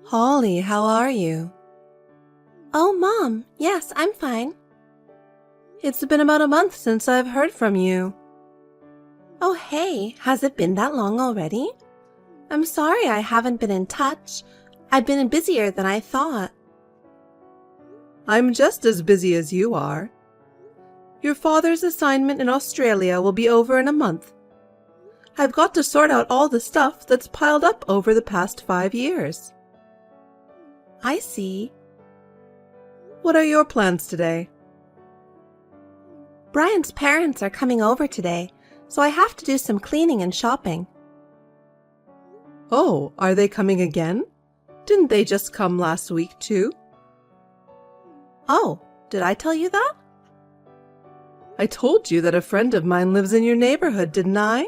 Holly, how are you? Oh, Mom, yes, I'm fine. It's been about a month since I've heard from you. Oh, hey, has it been that long already? I'm sorry I haven't been in touch. I've been busier than I thought. I'm just as busy as you are. Your father's assignment in Australia will be over in a month. I've got to sort out all the stuff that's piled up over the past 5 years. I see. What are your plans today? Brian's parents are coming over today, so I have to do some cleaning and shopping. Oh, are they coming again? Didn't they just come last week too? Oh, did I tell you that? I told you that a friend of mine lives in your neighborhood, didn't I?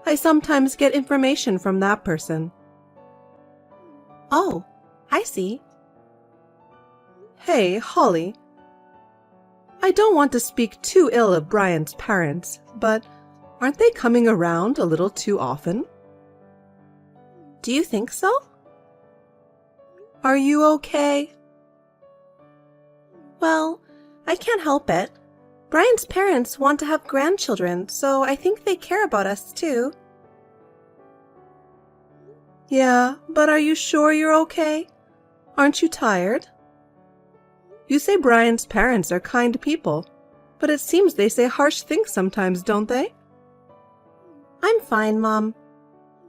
I sometimes get information from that person. Oh, I see. Hey, Holly. I don't want to speak too ill of Brian's parents, but aren't they coming around a little too often? Do you think so? Are you okay? Well, I can't help it. Brian's parents want to have grandchildren, so I think they care about us too. Yeah, but are you sure you're okay? Aren't you tired? You say Brian's parents are kind people, but it seems they say harsh things sometimes, don't they? I'm fine, Mom.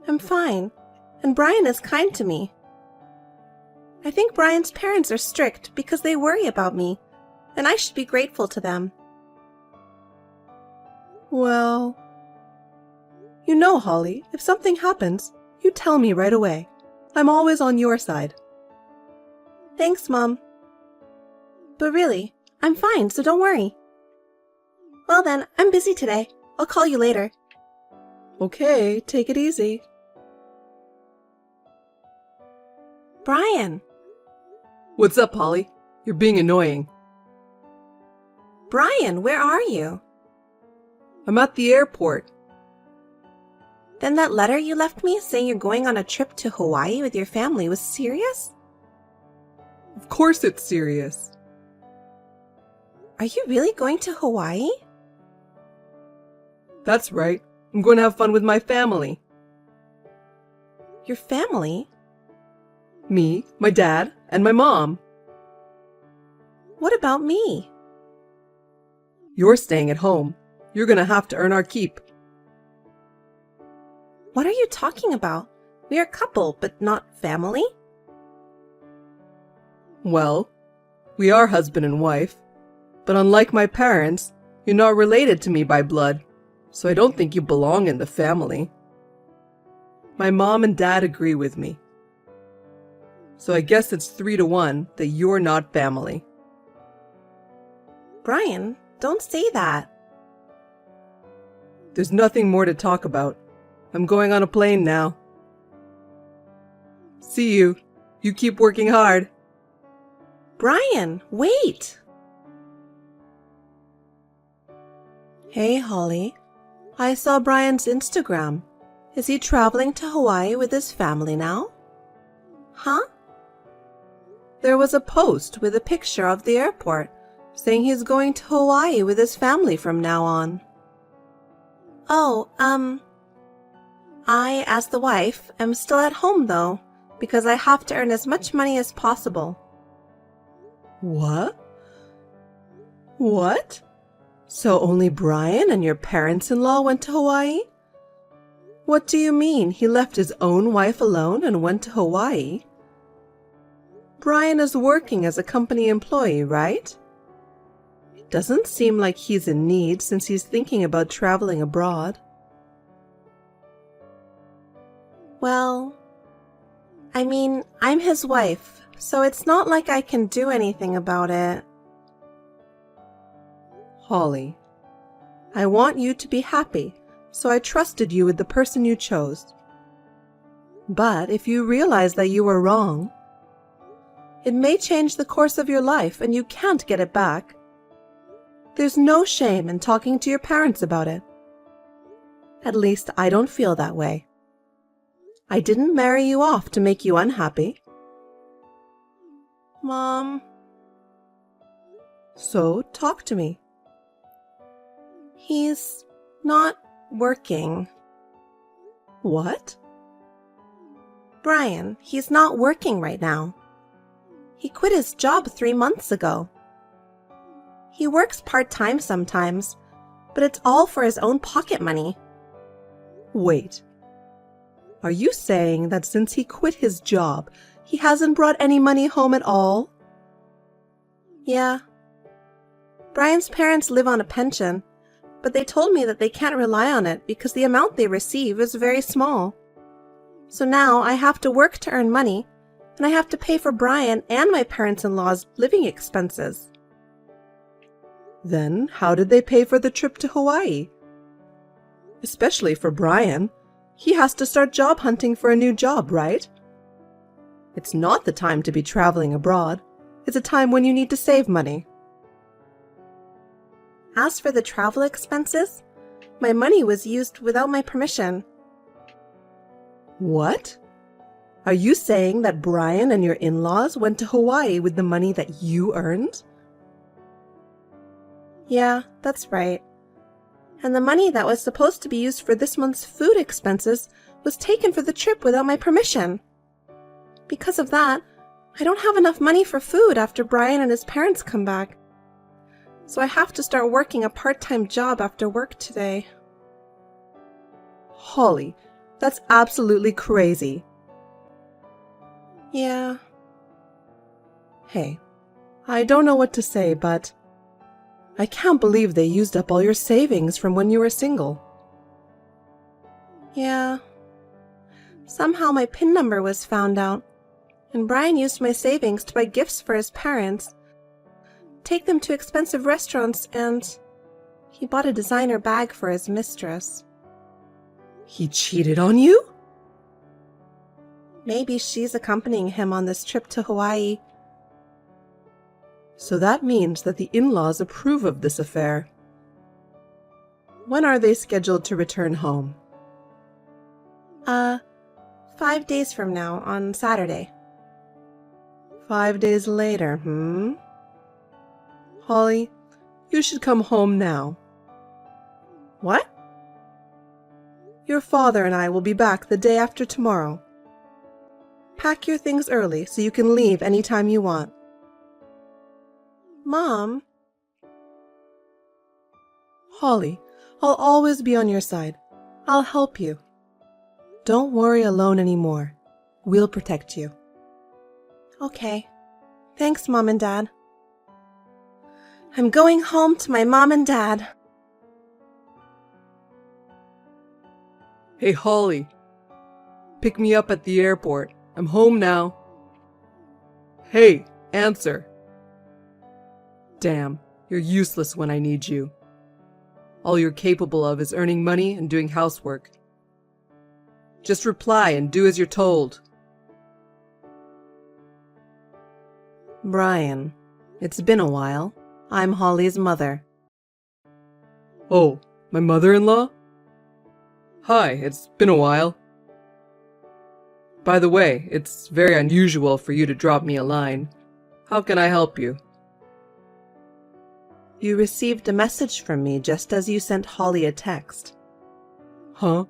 I'm fine, and Brian is kind to me. I think Brian's parents are strict because they worry about me, and I should be grateful to them. Well, you know, Holly, if something happens, you tell me right away. I'm always on your side. Thanks, Mom. But really, I'm fine, so don't worry. Well then, I'm busy today. I'll call you later. Okay, take it easy. Brian! What's up, Holly? You're being annoying. Brian, where are you? I'm at the airport. Then that letter you left me saying you're going on a trip to Hawaii with your family was serious? Of course it's serious. Are you really going to Hawaii? That's right. I'm going to have fun with my family. Your family? Me, my dad, and my mom. What about me? You're staying at home. You're going to have to earn our keep. What are you talking about? We are a couple, but not family? Well, we are husband and wife, but unlike my parents, you're not related to me by blood, so I don't think you belong in the family. My mom and dad agree with me. So I guess it's 3-1 that you're not family. Brian, don't say that. There's nothing more to talk about. I'm going on a plane now. See you. You keep working hard. Brian, wait! Hey, Holly. I saw Brian's Instagram. Is he traveling to Hawaii with his family now? Huh? There was a post with a picture of the airport saying he's going to Hawaii with his family from now on. Oh, I, as the wife, am still at home though, because I have to earn as much money as possible. What? What? So only Brian and your parents-in-law went to Hawaii? What do you mean he left his own wife alone and went to Hawaii? Brian is working as a company employee, right? It doesn't seem like he's in need since he's thinking about traveling abroad. Well, I mean, I'm his wife, so it's not like I can do anything about it. Holly, I want you to be happy, so I trusted you with the person you chose. But if you realize that you were wrong, it may change the course of your life and you can't get it back. There's no shame in talking to your parents about it. At least I don't feel that way. I didn't marry you off to make you unhappy. Mom. So, talk to me. He's not working. What? Brian, he's not working right now. He quit his job 3 months ago. He works part-time sometimes, but it's all for his own pocket money. Wait. Are you saying that since he quit his job, he hasn't brought any money home at all? Yeah. Brian's parents live on a pension, but they told me that they can't rely on it because the amount they receive is very small. So now I have to work to earn money, and I have to pay for Brian and my parents-in-law's living expenses. Then how did they pay for the trip to Hawaii? Especially for Brian. He has to start job hunting for a new job, right? It's not the time to be traveling abroad. It's a time when you need to save money. As for the travel expenses, my money was used without my permission. What? Are you saying that Brian and your in-laws went to Hawaii with the money that you earned? Yeah, that's right. And the money that was supposed to be used for this month's food expenses was taken for the trip without my permission. Because of that, I don't have enough money for food after Brian and his parents come back. So I have to start working a part-time job after work today. Holly, that's absolutely crazy. Yeah. Hey, I don't know what to say, but I can't believe they used up all your savings from when you were single. Yeah. Somehow my PIN number was found out, and Brian used my savings to buy gifts for his parents, take them to expensive restaurants, and he bought a designer bag for his mistress. He cheated on you? Maybe she's accompanying him on this trip to Hawaii. So that means that the in-laws approve of this affair. When are they scheduled to return home? 5 days from now, on Saturday. 5 days later, Holly, you should come home now. What? Your father and I will be back the day after tomorrow. Pack your things early so you can leave anytime you want. Mom? Holly, I'll always be on your side. I'll help you. Don't worry alone anymore. We'll protect you. Okay. Thanks, Mom and Dad. I'm going home to my mom and dad. Hey, Holly. Pick me up at the airport. I'm home now. Hey, answer. Damn, you're useless when I need you. All you're capable of is earning money and doing housework. Just reply and do as you're told. Brian, it's been a while. I'm Holly's mother. Oh, my mother-in-law? Hi, it's been a while. By the way, it's very unusual for you to drop me a line. How can I help you? You received a message from me just as you sent Holly a text. Huh?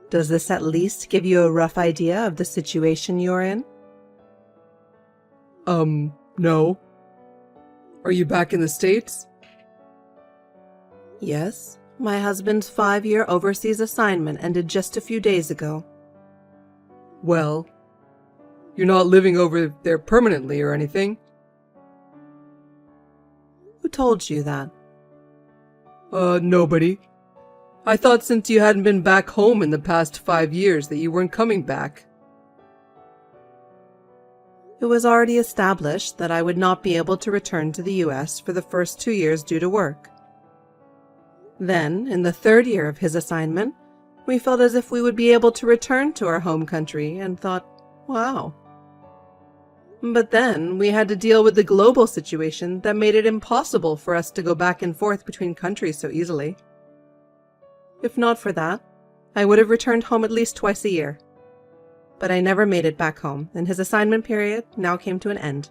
Does this at least give you a rough idea of the situation you're in? No. Are you back in the States? Yes. My husband's 5-year overseas assignment ended just a few days ago. Well, you're not living over there permanently or anything? Who told you that? Nobody. I thought since you hadn't been back home in the past 5 years that you weren't coming back. It was already established that I would not be able to return to the US for the first 2 years due to work. Then, in the 3rd year of his assignment, we felt as if we would be able to return to our home country and thought, wow. But then we had to deal with the global situation that made it impossible for us to go back and forth between countries so easily. If not for that, I would have returned home at least twice a year. But I never made it back home, and his assignment period now came to an end.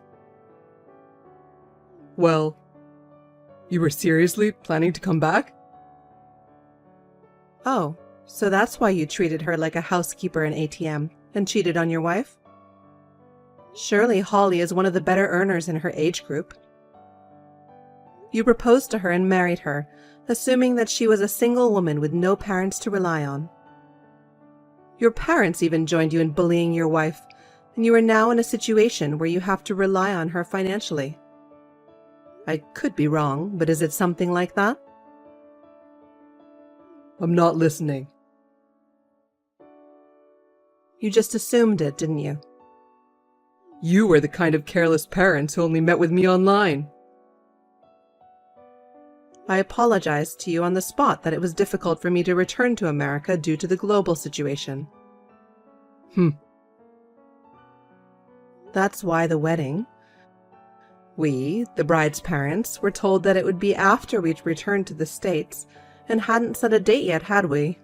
Well, you were seriously planning to come back? Oh, so that's why you treated her like a housekeeper in ATM and cheated on your wife? Surely Holly is one of the better earners in her age group. You proposed to her and married her, assuming that she was a single woman with no parents to rely on. Your parents even joined you in bullying your wife, and you are now in a situation where you have to rely on her financially. I could be wrong, but is it something like that? I'm not listening. You just assumed it, didn't you? You were the kind of careless parents who only met with me online. I apologized to you on the spot that it was difficult for me to return to America due to the global situation. That's why the wedding. We, the bride's parents, were told that it would be after we'd returned to the States, and hadn't set a date yet, had we?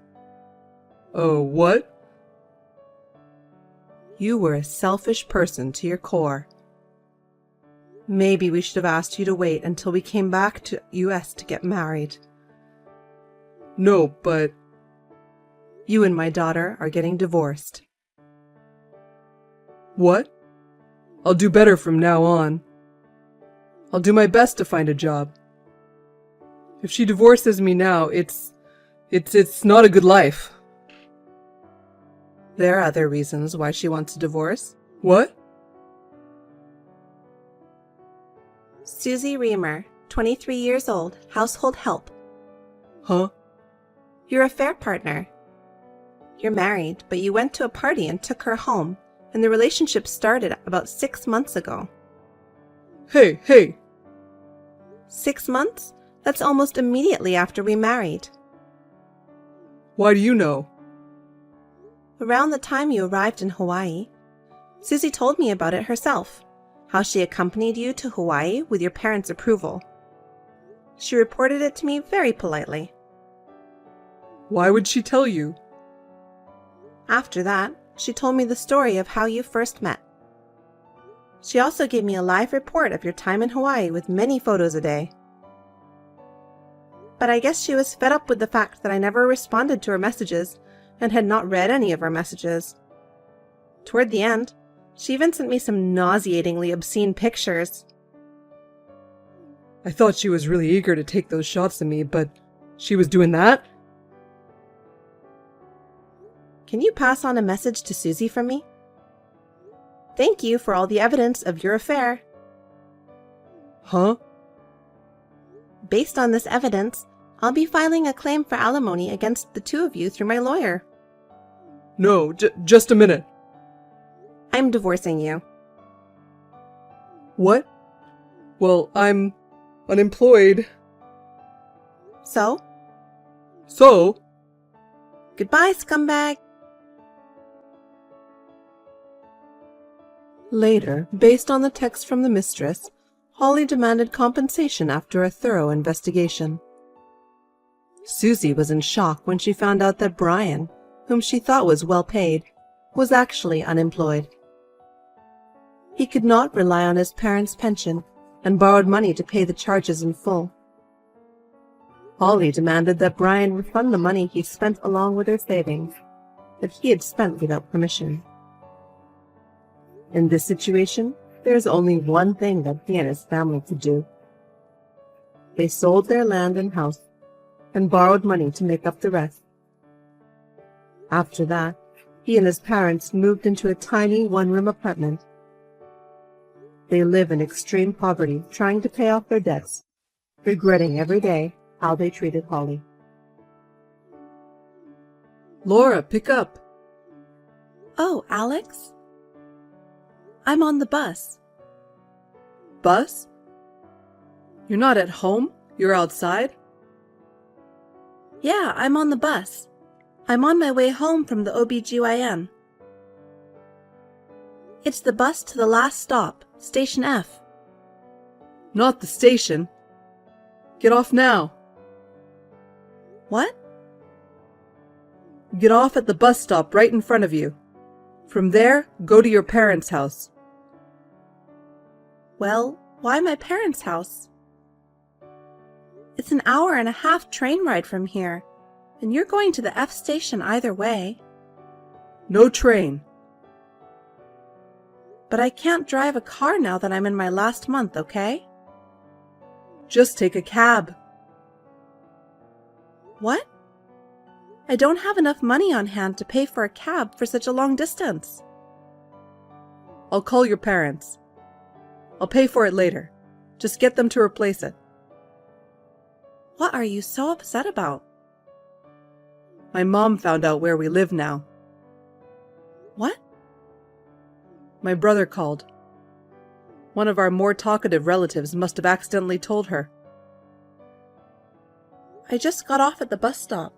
Oh, what? You were a selfish person to your core. Maybe we should have asked you to wait until we came back to US to get married. No, but... You and my daughter are getting divorced. What? I'll do better from now on. I'll do my best to find a job. If she divorces me now, it's not a good life. There are other reasons why she wants a divorce. What? Susie Reamer, 23 years old, household help. Huh? Your affair partner. You're married, but you went to a party and took her home, and the relationship started about 6 months ago. Hey! 6 months? That's almost immediately after we married. Why do you know? Around the time you arrived in Hawaii, Susie told me about it herself, how she accompanied you to Hawaii with your parents' approval. She reported it to me very politely. Why would she tell you? After that, she told me the story of how you first met. She also gave me a live report of your time in Hawaii with many photos a day. But I guess she was fed up with the fact that I never responded to her messages and had not read any of her messages. Toward the end, she even sent me some nauseatingly obscene pictures. I thought she was really eager to take those shots of me, but she was doing that? Can you pass on a message to Susie from me? Thank you for all the evidence of your affair. Huh? Based on this evidence, I'll be filing a claim for alimony against the two of you through my lawyer. No, just a minute. I'm divorcing you. What? Well, I'm unemployed. So? So? Goodbye, scumbag. Later, based on the text from the mistress, Holly demanded compensation after a thorough investigation. Susie was in shock when she found out that Brian, whom she thought was well paid, was actually unemployed. He could not rely on his parents' pension and borrowed money to pay the charges in full. Holly demanded that Brian refund the money he spent along with her savings, that he had spent without permission. In this situation, there is only one thing that he and his family could do. They sold their land and house and borrowed money to make up the rest. After that, he and his parents moved into a tiny one-room apartment. They live in extreme poverty, trying to pay off their debts, regretting every day how they treated Holly. Laura, pick up. Oh, Alex? I'm on the bus. Bus? You're not at home? You're outside? Yeah, I'm on the bus. I'm on my way home from the OBGYN. It's the bus to the last stop, Station F. Not the station. Get off now. What? Get off at the bus stop right in front of you. From there, go to your parents' house. Well, why my parents' house? It's an hour-and-a-half train ride from here, and you're going to the F station either way. No train. But I can't drive a car now that I'm in my last month, okay? Just take a cab. What? I don't have enough money on hand to pay for a cab for such a long distance. I'll call your parents. I'll pay for it later. Just get them to replace it. What are you so upset about? My mom found out where we live now. What? My brother called. One of our more talkative relatives must have accidentally told her. I just got off at the bus stop.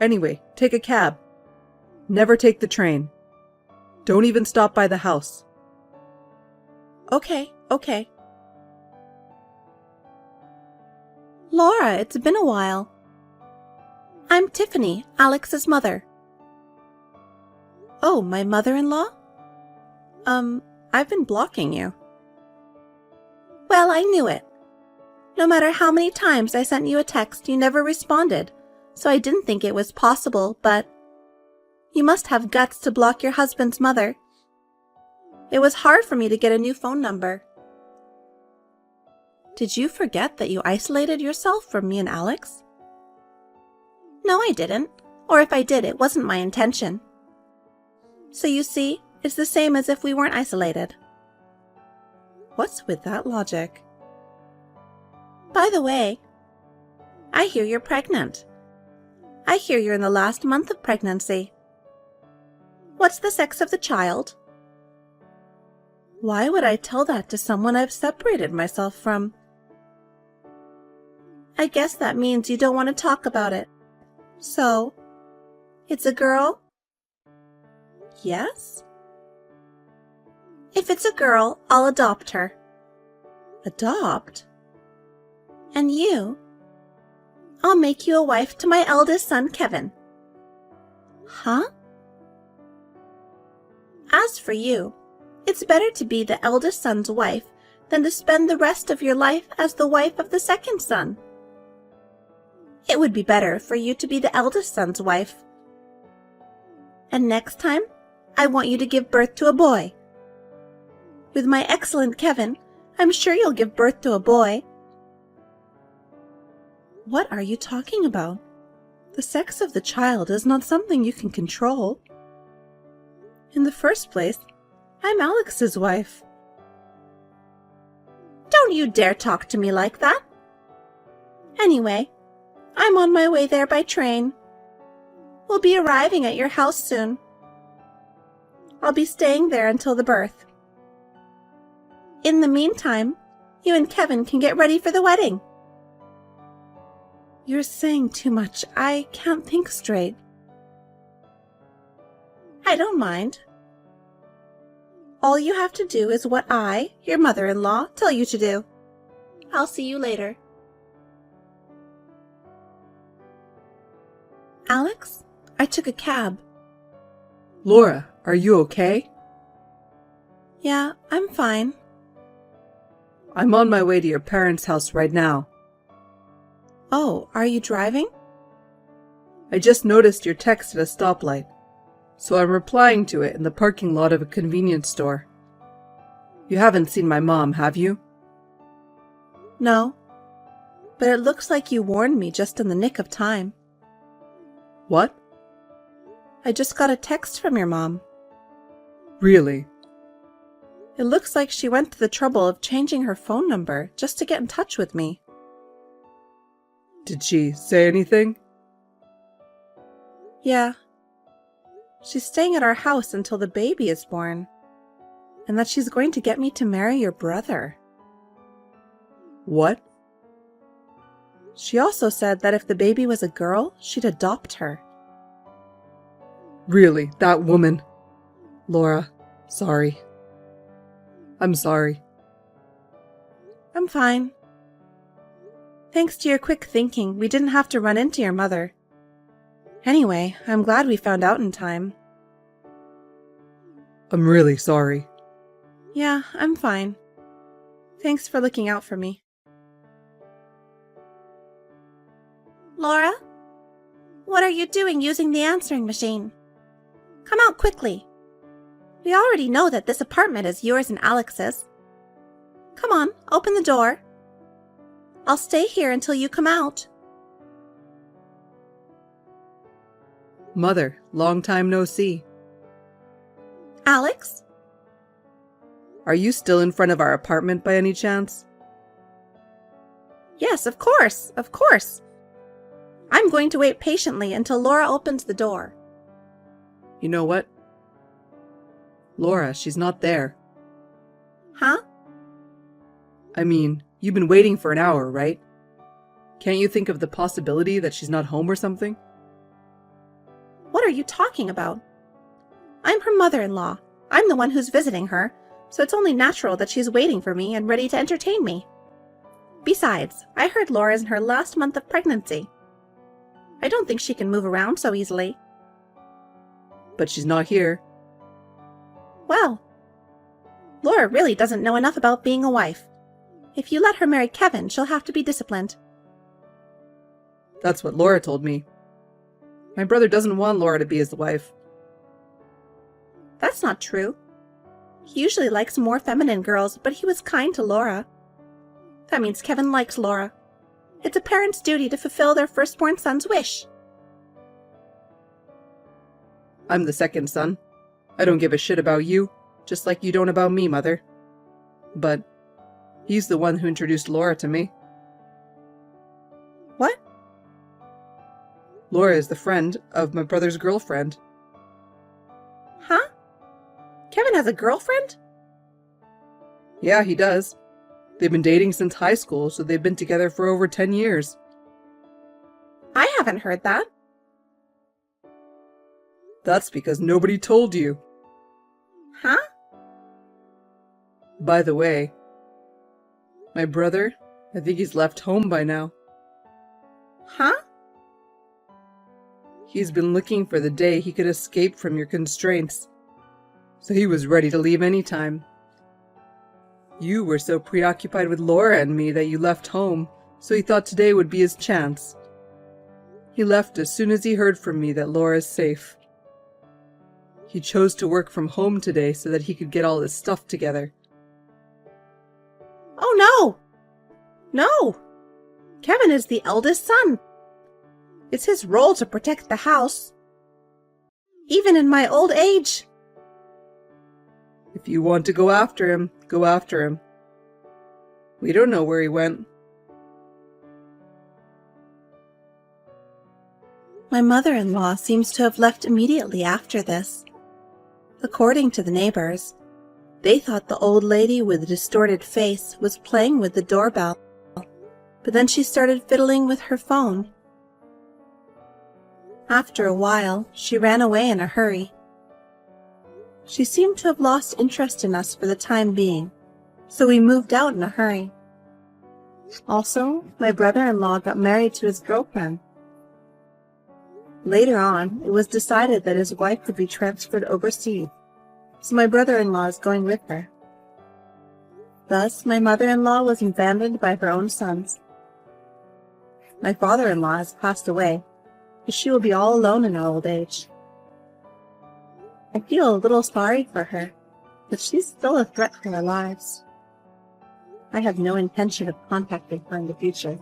Anyway, take a cab. Never take the train. Don't even stop by the house. Okay. Laura, it's been a while. I'm Tiffany, Alex's mother. Oh, my mother-in-law? I've been blocking you. Well, I knew it. No matter how many times I sent you a text, you never responded, so I didn't think it was possible, but you must have guts to block your husband's mother. It was hard for me to get a new phone number. Did you forget that you isolated yourself from me and Alex? No, I didn't. Or if I did, it wasn't my intention. So you see, it's the same as if we weren't isolated. What's with that logic? By the way, I hear you're pregnant. I hear you're in the last month of pregnancy. What's the sex of the child? Why would I tell that to someone I've separated myself from? I guess that means you don't want to talk about it. So, it's a girl? Yes? If it's a girl, I'll adopt her. Adopt? And you? I'll make you a wife to my eldest son, Kevin. Huh? As for you, it's better to be the eldest son's wife than to spend the rest of your life as the wife of the second son. It would be better for you to be the eldest son's wife. And next time, I want you to give birth to a boy. With my excellent Kevin, I'm sure you'll give birth to a boy. What are you talking about? The sex of the child is not something you can control. In the first place, I'm Alex's wife. Don't you dare talk to me like that. Anyway, I'm on my way there by train. We'll be arriving at your house soon. I'll be staying there until the birth. In the meantime, you and Kevin can get ready for the wedding. You're saying too much. I can't think straight. I don't mind. All you have to do is what I, your mother-in-law, tell you to do. I'll see you later. Alex, I took a cab. Laura, are you okay? Yeah, I'm fine. I'm on my way to your parents' house right now. Oh, are you driving? I just noticed your text at a stoplight, so I'm replying to it in the parking lot of a convenience store. You haven't seen my mom, have you? No, but it looks like you warned me just in the nick of time. What? I just got a text from your mom. Really? It looks like she went to the trouble of changing her phone number just to get in touch with me. Did she say anything? Yeah. She's staying at our house until the baby is born. And that she's going to get me to marry your brother. What? She also said that if the baby was a girl, she'd adopt her. Really, that woman. Laura, sorry. I'm sorry. I'm fine. Thanks to your quick thinking, we didn't have to run into your mother. Anyway, I'm glad we found out in time. I'm really sorry. Yeah, I'm fine. Thanks for looking out for me. Laura? What are you doing using the answering machine? Come out quickly. We already know that this apartment is yours and Alex's. Come on, open the door. I'll stay here until you come out. Mother, long time no see. Alex? Are you still in front of our apartment by any chance? Yes, of course, of course. I'm going to wait patiently until Laura opens the door. You know what? Laura, she's not there. Huh? I mean, you've been waiting for an hour, right? Can't you think of the possibility that she's not home or something? What are you talking about? I'm her mother-in-law. I'm the one who's visiting her, so it's only natural that she's waiting for me and ready to entertain me. Besides, I heard Laura's in her last month of pregnancy. I don't think she can move around so easily. But she's not here. Well, Laura really doesn't know enough about being a wife. If you let her marry Kevin, she'll have to be disciplined. That's what Laura told me. My brother doesn't want Laura to be his wife. That's not true. He usually likes more feminine girls, but he was kind to Laura. That means Kevin likes Laura. It's a parent's duty to fulfill their firstborn son's wish. I'm the second son. I don't give a shit about you, just like you don't about me, Mother. But he's the one who introduced Laura to me. What? Laura is the friend of my brother's girlfriend. Huh? Kevin has a girlfriend? Yeah, he does. They've been dating since high school, so they've been together for over 10 years. I haven't heard that. That's because nobody told you. Huh? By the way, my brother, I think he's left home by now. Huh? He's been looking for the day he could escape from your constraints, so he was ready to leave anytime. You were so preoccupied with Laura and me that you left home, so he thought today would be his chance. He left as soon as he heard from me that Laura is safe. He chose to work from home today so that he could get all his stuff together. Oh no! No! Kevin is the eldest son. It's his role to protect the house. Even in my old age. If you want to go after him, go after him. We don't know where he went. My mother-in-law seems to have left immediately after this. According to the neighbors, they thought the old lady with the distorted face was playing with the doorbell, but then she started fiddling with her phone. After a while, she ran away in a hurry. She seemed to have lost interest in us for the time being, so we moved out in a hurry. Also, my brother-in-law got married to his girlfriend. Later on, it was decided that his wife would be transferred overseas, so my brother-in-law is going with her. Thus, my mother-in-law was abandoned by her own sons. My father-in-law has passed away, but she will be all alone in her old age. I feel a little sorry for her, but she's still a threat to our lives. I have no intention of contacting her in the future.